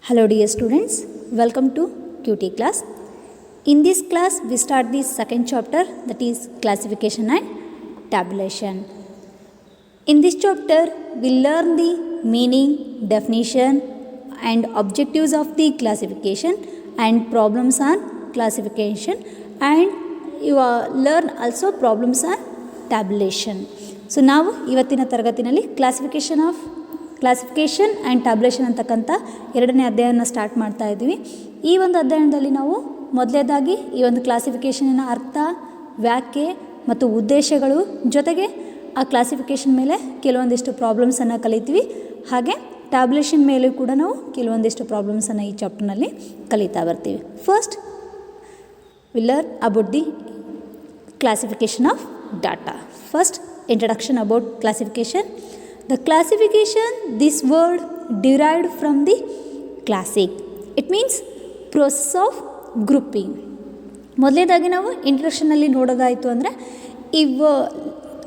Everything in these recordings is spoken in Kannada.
Hello dear students, welcome to QT class. In this class we start the second chapter, that is classification and tabulation. In this chapter we learn the meaning, definition and objectives of the classification and problems on classification, and you learn also problems on tabulation. So ನಾವು ಇವತ್ತಿನ ತರಗತಿಯಲ್ಲಿ ಕ್ಲಾಸಿಫಿಕೇಷನ್ ಆ್ಯಂಡ್ ಟ್ಯಾಬ್ಯುಲೇಷನ್ ಅಂತಕ್ಕಂಥ ಎರಡನೇ ಅಧ್ಯಾಯನ ಸ್ಟಾರ್ಟ್ ಮಾಡ್ತಾ ಇದ್ದೀವಿ. ಈ ಒಂದು ಅಧ್ಯಯನದಲ್ಲಿ ನಾವು ಮೊದಲನೇದಾಗಿ ಈ ಒಂದು ಕ್ಲಾಸಿಫಿಕೇಷನಿನ ಅರ್ಥ, ವ್ಯಾಖ್ಯೆ ಮತ್ತು ಉದ್ದೇಶಗಳು, ಜೊತೆಗೆ ಆ ಕ್ಲಾಸಿಫಿಕೇಷನ್ ಮೇಲೆ ಕೆಲವೊಂದಿಷ್ಟು ಪ್ರಾಬ್ಲಮ್ಸನ್ನು ಕಲಿತೀವಿ. ಹಾಗೆ ಟ್ಯಾಬ್ಯುಲೇಷನ್ ಮೇಲೂ ಕೂಡ ನಾವು ಕೆಲವೊಂದಿಷ್ಟು ಪ್ರಾಬ್ಲಮ್ಸನ್ನು ಈ ಚಾಪ್ಟರ್ನಲ್ಲಿ ಕಲಿತಾ ಬರ್ತೀವಿ. First we learn about the classification of data. First introduction about classification. The classification, this word derived from the classic. It means process of grouping. ಮೊದಲನೇದಾಗಿ ನಾವು ಇಂಟ್ರಡಕ್ಷನಲ್ಲಿ ನೋಡೋದಾಯಿತು ಅಂದರೆ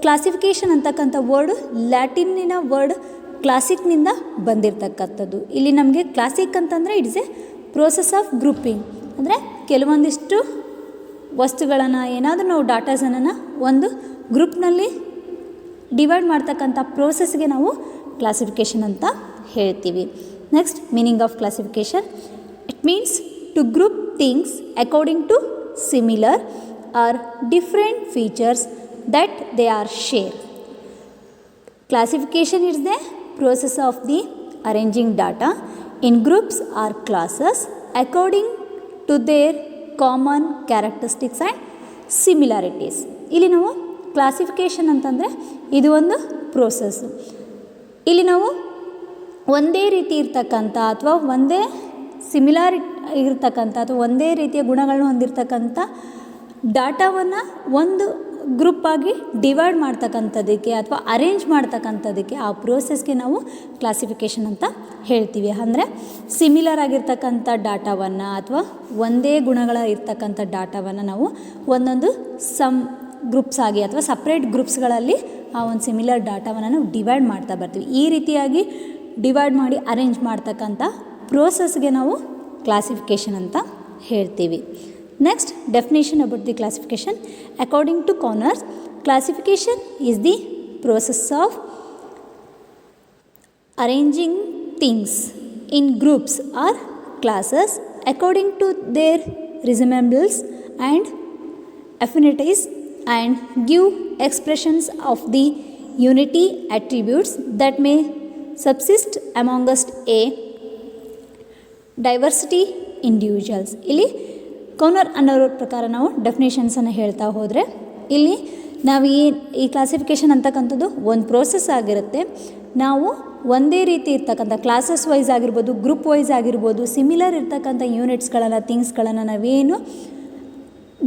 ಕ್ಲಾಸಿಫಿಕೇಷನ್ ಅಂತಕ್ಕಂಥ ವರ್ಡ್ ಲ್ಯಾಟಿನ್ನಿನ ವರ್ಡ್ ಕ್ಲಾಸಿಕ್ನಿಂದ ಬಂದಿರತಕ್ಕಂಥದ್ದು. ಇಲ್ಲಿ ನಮಗೆ ಕ್ಲಾಸಿಕ್ ಅಂತಂದರೆ it's A process of grouping. ಅಂದರೆ ಕೆಲವೊಂದಿಷ್ಟು ವಸ್ತುಗಳನ್ನು, ಏನಾದರೂ ನಾವು ಡಾಟಾಸನ್ನು ಒಂದು ಗ್ರೂಪ್ನಲ್ಲಿ ಡಿವೈಡ್ ಮಾಡ್ತಕ್ಕಂಥ ಪ್ರೋಸೆಸ್ಗೆ ನಾವು ಕ್ಲಾಸಿಫಿಕೇಷನ್ ಅಂತ ಹೇಳ್ತೀವಿ. Next, meaning of classification. It means to group things according to similar or different features that they are share. Classification is the process of the arranging data in groups or classes according to their common characteristics and similarities. ಇಲ್ಲಿ ನಾವು ಕ್ಲಾಸಿಫಿಕೇಷನ್ ಅಂತಂದರೆ ಇದು ಒಂದು ಪ್ರೋಸೆಸ್ಸು. ಇಲ್ಲಿ ನಾವು ಒಂದೇ ರೀತಿ ಇರ್ತಕ್ಕಂಥ ಅಥವಾ ಒಂದೇ ಇರ್ತಕ್ಕಂಥ ಅಥವಾ ಒಂದೇ ರೀತಿಯ ಗುಣಗಳನ್ನು ಹೊಂದಿರತಕ್ಕಂಥ ಡಾಟಾವನ್ನು ಒಂದು ಗ್ರೂಪಾಗಿ ಡಿವೈಡ್ ಮಾಡ್ತಕ್ಕಂಥದ್ದಕ್ಕೆ ಅಥವಾ ಅರೇಂಜ್ ಮಾಡ್ತಕ್ಕಂಥದ್ದಕ್ಕೆ, ಆ ಪ್ರೋಸೆಸ್ಗೆ ನಾವು ಕ್ಲಾಸಿಫಿಕೇಷನ್ ಅಂತ ಹೇಳ್ತೀವಿ. ಅಂದರೆ ಸಿಮಿಲರ್ ಆಗಿರ್ತಕ್ಕಂಥ ಡಾಟಾವನ್ನು ಅಥವಾ ಒಂದೇ ಗುಣಗಳ ಇರ್ತಕ್ಕಂಥ ಡಾಟಾವನ್ನು ನಾವು ಒಂದೊಂದು ಗ್ರೂಪ್ಸ್ ಆಗಿ ಅಥವಾ ಸಪ್ರೇಟ್ ಗ್ರೂಪ್ಸ್ಗಳಲ್ಲಿ ಆ ಒಂದು ಸಿಮಿಲರ್ ಡಾಟಾವನ್ನು ನಾವು ಡಿವೈಡ್ ಮಾಡ್ತಾ ಬರ್ತೀವಿ. ಈ ರೀತಿಯಾಗಿ ಡಿವೈಡ್ ಮಾಡಿ ಅರೇಂಜ್ ಮಾಡ್ತಕ್ಕಂಥ ಪ್ರೋಸೆಸ್ಗೆ ನಾವು ಕ್ಲಾಸಿಫಿಕೇಷನ್ ಅಂತ ಹೇಳ್ತೀವಿ. Next, definition about the classification. According to Conner's, classification is the process of arranging things in groups or classes according to their resembles and affinities and give expressions of the unity attributes that may subsist amongst a diversity individuals. ಇಲ್ಲಿ ಕೌನರ್ ಅನ್ನೋರ ಪ್ರಕಾರ ನಾವು ಡೆಫಿನೇಷನ್ಸನ್ನು ಹೇಳ್ತಾ ಹೋದರೆ, ಇಲ್ಲಿ ನಾವು ಈ ಕ್ಲಾಸಿಫಿಕೇಷನ್ ಅಂತಕ್ಕಂಥದ್ದು ಒಂದು ಪ್ರೋಸೆಸ್ ಆಗಿರುತ್ತೆ. ನಾವು ಒಂದೇ ರೀತಿ ಇರ್ತಕ್ಕಂಥ ಕ್ಲಾಸಸ್ ವೈಸ್ ಆಗಿರ್ಬೋದು, ಗ್ರೂಪ್ ವೈಸ್ ಆಗಿರ್ಬೋದು, ಸಿಮಿಲರ್ ಇರ್ತಕ್ಕಂಥ ಯೂನಿಟ್ಸ್ಗಳನ್ನು, ಥಿಂಗ್ಸ್ಗಳನ್ನು ನಾವೇನು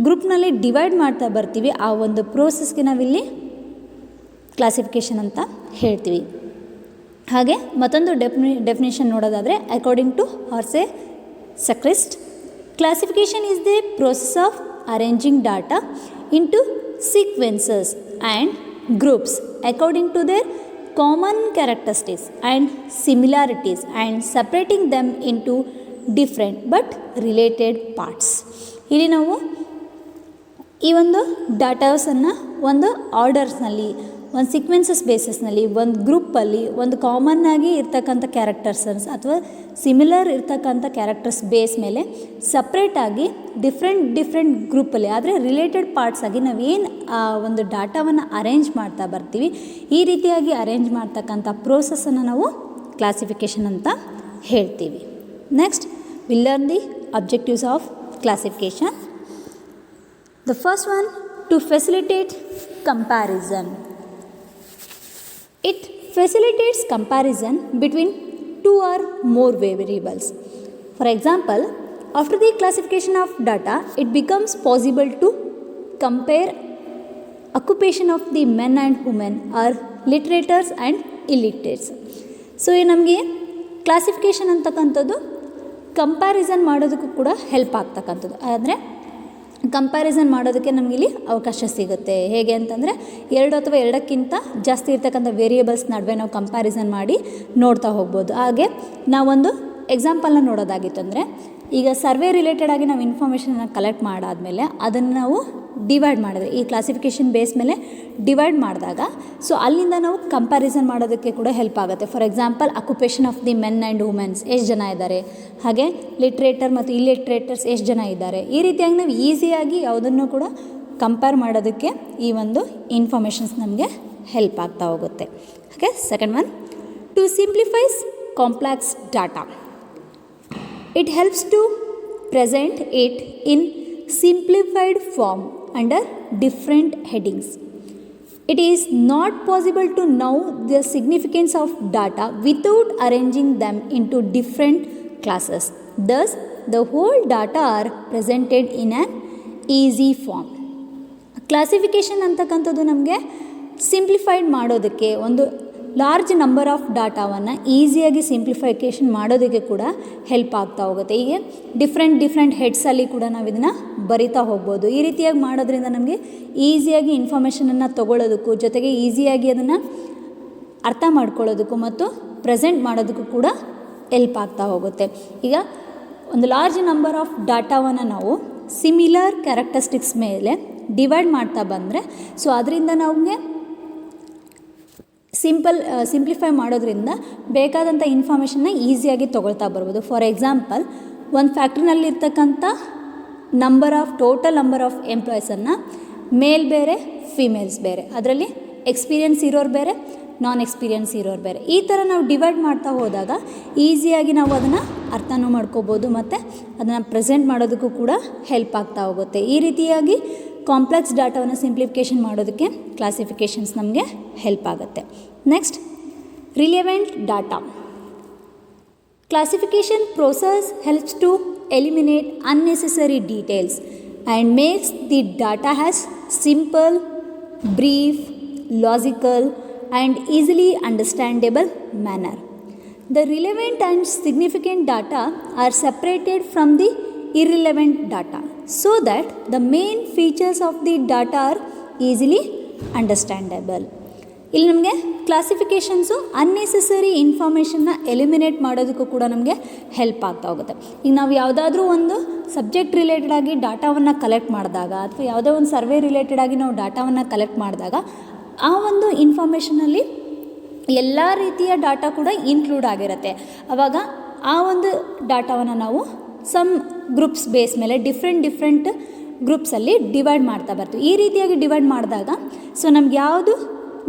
ಗ್ರೂಪ್ನಲ್ಲಿ ಡಿವೈಡ್ ಮಾಡ್ತಾ ಬರ್ತೀವಿ, ಆ ಒಂದು ಪ್ರೋಸೆಸ್ಗೆ ನಾವಿಲ್ಲಿ ಕ್ಲಾಸಿಫಿಕೇಷನ್ ಅಂತ ಹೇಳ್ತೀವಿ. ಹಾಗೆ ಮತ್ತೊಂದು ಡೆಫಿನೇಷನ್ ನೋಡೋದಾದರೆ, according to Horace Secrist, classification is the process of arranging data into sequences and groups according to their common characteristics and similarities and separating them into different but related parts. ಇಲ್ಲಿ ನಾವು ಈ ಒಂದು ಡಾಟಾಸನ್ನು ಒಂದು ಆರ್ಡರ್ಸ್ನಲ್ಲಿ, ಒಂದು ಸೀಕ್ವೆನ್ಸಸ್ ಬೇಸಿಸ್ನಲ್ಲಿ, ಒಂದು ಗ್ರೂಪಲ್ಲಿ ಒಂದು ಕಾಮನ್ನಾಗಿ ಇರ್ತಕ್ಕಂಥ ಕ್ಯಾರೆಕ್ಟರ್ಸನ್ಸ್ ಅಥವಾ ಸಿಮಿಲರ್ ಇರ್ತಕ್ಕಂಥ ಕ್ಯಾರೆಕ್ಟರ್ಸ್ ಬೇಸ್ ಮೇಲೆ ಸಪ್ರೇಟಾಗಿ ಡಿಫ್ರೆಂಟ್ ಗ್ರೂಪಲ್ಲಿ, ಆದರೆ ರಿಲೇಟೆಡ್ ಪಾರ್ಟ್ಸ್ ಆಗಿ ನಾವೇನು ಆ ಒಂದು ಡಾಟಾವನ್ನು ಅರೇಂಜ್ ಮಾಡ್ತಾ ಬರ್ತೀವಿ, ಈ ರೀತಿಯಾಗಿ ಅರೇಂಜ್ ಮಾಡ್ತಕ್ಕಂಥ ಪ್ರೋಸೆಸ್ಸನ್ನು ನಾವು ಕ್ಲಾಸಿಫಿಕೇಷನ್ ಅಂತ ಹೇಳ್ತೀವಿ. Next, we learn the objectives of classification. The first one, to facilitate comparison. It facilitates comparison between two or more variables. For example, after the classification of data, it becomes possible to compare occupation of the men and women or literators and illiterates. So ನಮಗೆ ಕ್ಲಾಸಿಫಿಕೇಷನ್ ಅಂತಕ್ಕಂಥದ್ದು ಕಂಪ್ಯಾರಿಸನ್ ಮಾಡೋದಕ್ಕೂ ಕೂಡ ಹೆಲ್ಪ್ ಆಗ್ತಕ್ಕಂಥದ್ದು. ಅಂದರೆ ಕಂಪ್ಯಾರಿಸನ್ ಮಾಡೋದಕ್ಕೆ ನಮಗಿಲ್ಲಿ ಅವಕಾಶ ಸಿಗುತ್ತೆ. ಹೇಗೆ ಅಂತಂದರೆ 2 ಅಥವಾ 2ಕ್ಕಿಂತ ಜಾಸ್ತಿ ಇರ್ತಕ್ಕಂಥ ವೇರಿಯೇಬಲ್ಸ್ ನಡುವೆ ನಾವು ಕಂಪ್ಯಾರಿಸನ್ ಮಾಡಿ ನೋಡ್ತಾ ಹೋಗ್ಬೋದು. ಹಾಗೆ ನಾವೊಂದು ಎಕ್ಸಾಂಪಲ್ನ ನೋಡೋದಾಗಿತ್ತು ಅಂದರೆ, ಈಗ ಸರ್ವೆ ರಿಲೇಟೆಡ್ ಆಗಿ ನಾವು ಇನ್ಫಾರ್ಮೇಷನ್ನ ಕಲೆಕ್ಟ್ ಮಾಡಾದಮೇಲೆ ಅದನ್ನು ನಾವು ಡಿವೈಡ್ ಮಾಡಿದ್ರೆ, ಈ ಕ್ಲಾಸಿಫಿಕೇಷನ್ ಬೇಸ್ ಮೇಲೆ ಡಿವೈಡ್ ಮಾಡಿದಾಗ ಸೊ ಅಲ್ಲಿಂದ ನಾವು ಕಂಪ್ಯಾರಿಸನ್ ಮಾಡೋದಕ್ಕೆ ಕೂಡ ಹೆಲ್ಪ್ ಆಗುತ್ತೆ. For example occupation of the men and womens ಎಷ್ಟು ಜನ ಇದ್ದಾರೆ, ಹಾಗೆ ಲಿಟ್ರೇಟರ್ ಮತ್ತು ಇಲ್ಲಿಟ್ರೇಟರ್ಸ್ ಎಷ್ಟು ಜನ ಇದ್ದಾರೆ, ಈ ರೀತಿಯಾಗಿ ನಾವು ಈಸಿಯಾಗಿ ಯಾವುದನ್ನು ಕೂಡ ಕಂಪೇರ್ ಮಾಡೋದಕ್ಕೆ ಈ ಒಂದು ಇನ್ಫಾರ್ಮೇಷನ್ಸ್ ನಮಗೆ ಹೆಲ್ಪ್ ಆಗ್ತಾ ಹೋಗುತ್ತೆ. Okay, second one, to simplifies complex data. It helps to present it in simplified form under different headings. It is not possible to know the significance of data without arranging them into different classes. Thus, the whole data are presented in an easy form. Classification ಅಂತಕ್ಕಂಥದ್ದು ನಮಗೆ ಸಿಂಪ್ಲಿಫೈಡ್ ಮಾಡೋದಕ್ಕೆ, ಒಂದು ಲಾರ್ಜ್ ನಂಬರ್ ಆಫ್ ಡಾಟಾವನ್ನು ಈಸಿಯಾಗಿ ಸಿಂಪ್ಲಿಫಿಕೇಷನ್ ಮಾಡೋದಕ್ಕೆ ಕೂಡ ಹೆಲ್ಪ್ ಆಗ್ತಾ ಹೋಗುತ್ತೆ. ಹೀಗೆ ಡಿಫ್ರೆಂಟ್ ಹೆಡ್ಸಲ್ಲಿ ಕೂಡ ನಾವು ಇದನ್ನು ಬರಿತಾ ಹೋಗ್ಬೋದು. ಈ ರೀತಿಯಾಗಿ ಮಾಡೋದ್ರಿಂದ ನಮಗೆ ಈಸಿಯಾಗಿ ಇನ್ಫಾರ್ಮೇಷನನ್ನು ತೊಗೊಳ್ಳೋದಕ್ಕೂ, ಜೊತೆಗೆ ಈಸಿಯಾಗಿ ಅದನ್ನು ಅರ್ಥ ಮಾಡ್ಕೊಳ್ಳೋದಕ್ಕೂ ಮತ್ತು ಪ್ರೆಸೆಂಟ್ ಮಾಡೋದಕ್ಕೂ ಕೂಡ ಹೆಲ್ಪ್ ಆಗ್ತಾ ಹೋಗುತ್ತೆ. ಈಗ ಒಂದು ಲಾರ್ಜ್ ನಂಬರ್ ಆಫ್ ಡಾಟಾವನ್ನು ನಾವು ಸಿಮಿಲರ್ ಕ್ಯಾರೆಕ್ಟರಿಸ್ಟಿಕ್ಸ್ ಮೇಲೆ ಡಿವೈಡ್ ಮಾಡ್ತಾ ಬಂದರೆ ಸೊ ಅದರಿಂದ ನಮಗೆ ಸಿಂಪ್ಲಿಫೈ ಮಾಡೋದ್ರಿಂದ ಬೇಕಾದಂಥ ಇನ್ಫಾರ್ಮೇಷನ್ನ ಈಸಿಯಾಗಿ ತೊಗೊಳ್ತಾ ಬರ್ಬೋದು. ಫಾರ್ ಎಕ್ಸಾಂಪಲ್, ಒಂದು ಫ್ಯಾಕ್ಟ್ರಿನಲ್ಲಿರ್ತಕ್ಕಂಥ ಟೋಟಲ್ ನಂಬರ್ ಆಫ್ ಎಂಪ್ಲಾಯೀಸನ್ನು ಮೇಲ್ ಬೇರೆ, ಫಿಮೇಲ್ಸ್ ಬೇರೆ, ಅದರಲ್ಲಿ ಎಕ್ಸ್ಪೀರಿಯನ್ಸ್ ಇರೋರು ಬೇರೆ, ನಾನ್ ಎಕ್ಸ್ಪೀರಿಯನ್ಸ್ ಇರೋರು ಬೇರೆ, ಈ ಥರ ನಾವು ಡಿವೈಡ್ ಮಾಡ್ತಾ ಹೋದಾಗ ಈಸಿಯಾಗಿ ನಾವು ಅದನ್ನು ಅರ್ಥನೂ ಮಾಡ್ಕೋಬೋದು ಮತ್ತು ಅದನ್ನು ಪ್ರೆಸೆಂಟ್ ಮಾಡೋದಕ್ಕೂ ಕೂಡ ಹೆಲ್ಪ್ ಆಗ್ತಾ ಹೋಗುತ್ತೆ. ಈ ರೀತಿಯಾಗಿ ಕಾಂಪ್ಲೆಕ್ಸ್ ಡಾಟಾವನ್ನು ಸಿಂಪ್ಲಿಫಿಕೇಷನ್ ಮಾಡೋದಕ್ಕೆ ಕ್ಲಾಸಿಫಿಕೇಷನ್ಸ್ ನಮಗೆ ಹೆಲ್ಪ್ ಆಗುತ್ತೆ. Next, relevant data. Classification process helps to eliminate unnecessary details and makes the data has simple, brief, logical and easily understandable manner. The relevant and significant data are separated from the irrelevant data so that the main features of the data are easily understandable. ಇಲ್ಲಿ ನಮಗೆ ಕ್ಲಾಸಿಫಿಕೇಷನ್ಸು ಅನ್ನೆಸೆಸರಿ ಇನ್ಫಾರ್ಮೇಷನ್ನ ಎಲಿಮಿನೇಟ್ ಮಾಡೋದಕ್ಕೂ ಕೂಡ ನಮಗೆ ಹೆಲ್ಪ್ ಆಗ್ತಾ ಹೋಗುತ್ತೆ. ಈಗ ನಾವು ಯಾವುದಾದ್ರೂ ಒಂದು ಸಬ್ಜೆಕ್ಟ್ ರಿಲೇಟೆಡ್ ಆಗಿ ಡಾಟಾವನ್ನು ಕಲೆಕ್ಟ್ ಮಾಡಿದಾಗ ಅಥವಾ ಯಾವುದೋ ಒಂದು ಸರ್ವೆ ರಿಲೇಟೆಡ್ ಆಗಿ ನಾವು ಡಾಟಾವನ್ನು ಕಲೆಕ್ಟ್ ಮಾಡಿದಾಗ ಆ ಒಂದು ಇನ್ಫಾರ್ಮೇಷನಲ್ಲಿ ಎಲ್ಲ ರೀತಿಯ ಡಾಟಾ ಕೂಡ ಇನ್ಕ್ಲೂಡ್ ಆಗಿರುತ್ತೆ. ಆವಾಗ ಆ ಒಂದು ಡಾಟಾವನ್ನು ನಾವು ಸಮ್ ಗ್ರೂಪ್ಸ್ ಬೇಸ್ ಮೇಲೆ ಡಿಫ್ರೆಂಟ್ ಗ್ರೂಪ್ಸಲ್ಲಿ ಡಿವೈಡ್ ಮಾಡ್ತಾ ಬರ್ತೀವಿ. ಈ ರೀತಿಯಾಗಿ ಡಿವೈಡ್ ಮಾಡಿದಾಗ ಸೊ ನಮ್ಗೆ ಯಾವುದು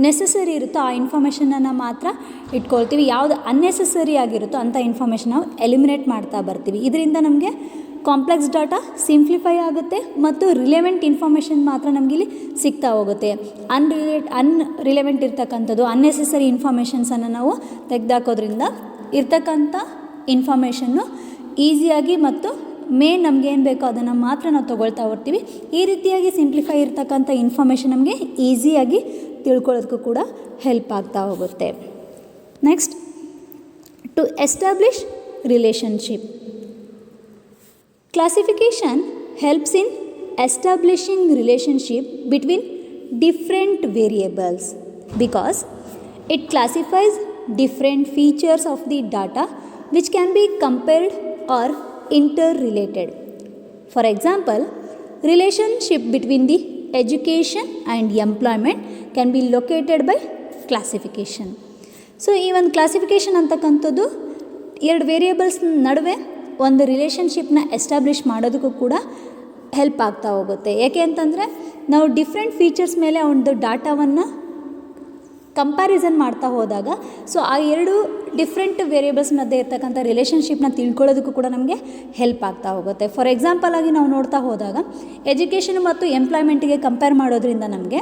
ನೆಸೆಸರಿ ಇರುತ್ತೋ ಆ ಇನ್ಫಾರ್ಮೇಷನನ್ನು ಮಾತ್ರ ಇಟ್ಕೊಳ್ತೀವಿ, ಯಾವುದು ಅನ್ನೆಸೆಸರಿ ಆಗಿರುತ್ತೋ ಅಂಥ ಇನ್ಫಾರ್ಮೇಷನ್ ನಾವು ಎಲಿಮಿನೇಟ್ ಮಾಡ್ತಾ ಬರ್ತೀವಿ. ಇದರಿಂದ ನಮಗೆ ಕಾಂಪ್ಲೆಕ್ಸ್ ಡಾಟಾ ಸಿಂಪ್ಲಿಫೈ ಆಗುತ್ತೆ ಮತ್ತು ರಿಲೆವೆಂಟ್ ಇನ್ಫಾರ್ಮೇಷನ್ ಮಾತ್ರ ನಮಗಿಲ್ಲಿ ಸಿಗ್ತಾ ಹೋಗುತ್ತೆ. ಅನ್ರಿಲೆವೆಂಟ್ ಇರ್ತಕ್ಕಂಥದ್ದು ಅನ್ನೆಸೆಸರಿ ಇನ್ಫಾರ್ಮೇಷನ್ಸನ್ನು ನಾವು ತೆಗೆದಾಕೋದ್ರಿಂದ ಇರ್ತಕ್ಕಂಥ ಇನ್ಫಾರ್ಮೇಷನ್ನು ಈಸಿಯಾಗಿ ಮತ್ತು ಮೇನ್ ನಮಗೆ ಏನು ಬೇಕೋ ಅದನ್ನು ಮಾತ್ರ ನಾವು ತೊಗೊಳ್ತಾ ಹೋಗ್ತೀವಿ. ಈ ರೀತಿಯಾಗಿ ಸಿಂಪ್ಲಿಫೈ ಇರ್ತಕ್ಕಂಥ ಇನ್ಫಾರ್ಮೇಷನ್ ನಮಗೆ ಈಸಿಯಾಗಿ ತಿಳ್ಕೊಳ್ಳೋದಕ್ಕೂ ಕೂಡ ಹೆಲ್ಪ್ ಆಗ್ತಾ ಹೋಗುತ್ತೆ. Next, to establish relationship. Classification helps in establishing relationship between different variables because it classifies different features of the data which can be compared or interrelated. For example, relationship between the education and employment can be located by classification. So ಈ ಒಂದು ಕ್ಲಾಸಿಫಿಕೇಷನ್ ಅಂತಕ್ಕಂಥದ್ದು ಎರಡು ವೇರಿಯೇಬಲ್ಸ್ ನಡುವೆ ಒಂದು ರಿಲೇಷನ್ಶಿಪ್ನ ಎಸ್ಟಾಬ್ಲಿಷ್ ಮಾಡೋದಕ್ಕೂ ಕೂಡ ಹೆಲ್ಪ್ ಆಗ್ತಾ ಹೋಗುತ್ತೆ. ಏಕೆ ಅಂತಂದರೆ ನಾವು ಡಿಫ್ರೆಂಟ್ ಫೀಚರ್ಸ್ ಮೇಲೆ ಒಂದು ಡಾಟಾವನ್ನು ಕಂಪ್ಯಾರಿಸನ್ ಮಾಡ್ತಾ ಹೋದಾಗ ಸೊ ಆ ಎರಡು ಡಿಫ್ರೆಂಟ್ ವೇರಿಯೇಬಲ್ಸ್ ಮಧ್ಯೆ ಇರ್ತಕ್ಕಂಥ ರಿಲೇಷನ್ಶಿಪ್ನ ತಿಳ್ಕೊಳ್ಳೋದಕ್ಕೂ ಕೂಡ ನಮಗೆ ಹೆಲ್ಪ್ ಆಗ್ತಾ ಹೋಗುತ್ತೆ. ಫಾರ್ ಎಕ್ಸಾಂಪಲ್ ಆಗಿ ನಾವು ನೋಡ್ತಾ ಹೋದಾಗ ಎಜುಕೇಷನ್ ಮತ್ತು ಎಂಪ್ಲಾಯ್ಮೆಂಟಿಗೆ ಕಂಪೇರ್ ಮಾಡೋದ್ರಿಂದ ನಮಗೆ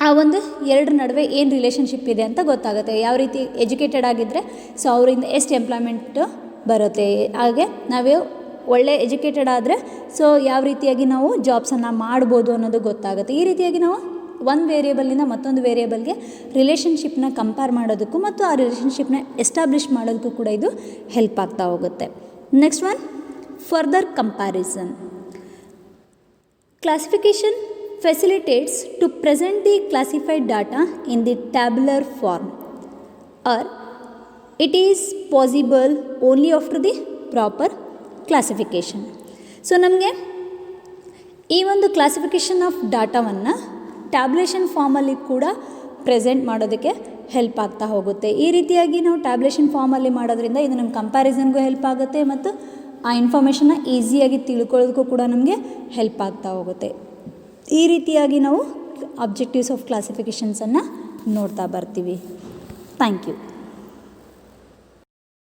ಆ ಒಂದು ಎರಡರ ನಡುವೆ ಏನು ರಿಲೇಷನ್ಶಿಪ್ ಇದೆ ಅಂತ ಗೊತ್ತಾಗುತ್ತೆ. ಯಾವ ರೀತಿ ಎಜುಕೇಟೆಡ್ ಆಗಿದ್ದರೆ ಸೊ ಅವರಿಂದ ಎಷ್ಟು ಎಂಪ್ಲಾಯ್ಮೆಂಟ್ ಬರುತ್ತೆ, ಹಾಗೆ ನಾವು ಒಳ್ಳೆ ಎಜುಕೇಟೆಡ್ ಆದರೆ ಸೊ ಯಾವ ರೀತಿಯಾಗಿ ನಾವು ಜಾಬ್ಸನ್ನು ಮಾಡ್ಬೋದು ಅನ್ನೋದು ಗೊತ್ತಾಗುತ್ತೆ. ಈ ರೀತಿಯಾಗಿ ನಾವು ಒಂದು ವೇರಿಯೇಬಲ್ನಿಂದ ಮತ್ತೊಂದು ವೇರಿಯೇಬಲ್ಗೆ ರಿಲೇಷನ್ಶಿಪ್ನ ಕಂಪೇರ್ ಮಾಡೋದಕ್ಕೂ ಮತ್ತು ಆ ರಿಲೇಷನ್ಶಿಪ್ನ ಎಸ್ಟಾಬ್ಲಿಷ್ ಮಾಡೋದಕ್ಕೂ ಕೂಡ ಇದು ಹೆಲ್ಪ್ ಆಗ್ತಾ ಹೋಗುತ್ತೆ. Next one, further comparison. Classification facilitates to present the classified data in the tabular form, or it is possible only after the proper classification. So ನಮಗೆ ಈ ಒಂದು ಕ್ಲಾಸಿಫಿಕೇಷನ್ ಆಫ್ ಡಾಟಾವನ್ನು ಟ್ಯಾಬ್ಲೇಷನ್ ಫಾರ್ಮಲ್ಲಿ ಕೂಡ ಪ್ರೆಸೆಂಟ್ ಮಾಡೋದಕ್ಕೆ ಹೆಲ್ಪ್ ಆಗ್ತಾ ಹೋಗುತ್ತೆ. ಈ ರೀತಿಯಾಗಿ ನಾವು ಟ್ಯಾಬ್ಲೇಷನ್ ಫಾರ್ಮಲ್ಲಿ ಮಾಡೋದ್ರಿಂದ ಇದು ನಮ್ಮ ಕಂಪ್ಯಾರಿಸನ್ಗೂ ಹೆಲ್ಪ್ ಆಗುತ್ತೆ ಮತ್ತು ಆ ಇನ್ಫಾರ್ಮೇಷನ್ನ ಈಸಿಯಾಗಿ ತಿಳ್ಕೊಳ್ಳೋದಕ್ಕೂ ಕೂಡ ನಮಗೆ ಹೆಲ್ಪ್ ಆಗ್ತಾ ಹೋಗುತ್ತೆ. ಈ ರೀತಿಯಾಗಿ ನಾವು ಅಬ್ಜೆಕ್ಟಿವ್ಸ್ ಆಫ್ ಕ್ಲಾಸಿಫಿಕೇಷನ್ಸನ್ನು ನೋಡ್ತಾ ಬರ್ತೀವಿ. Thank you.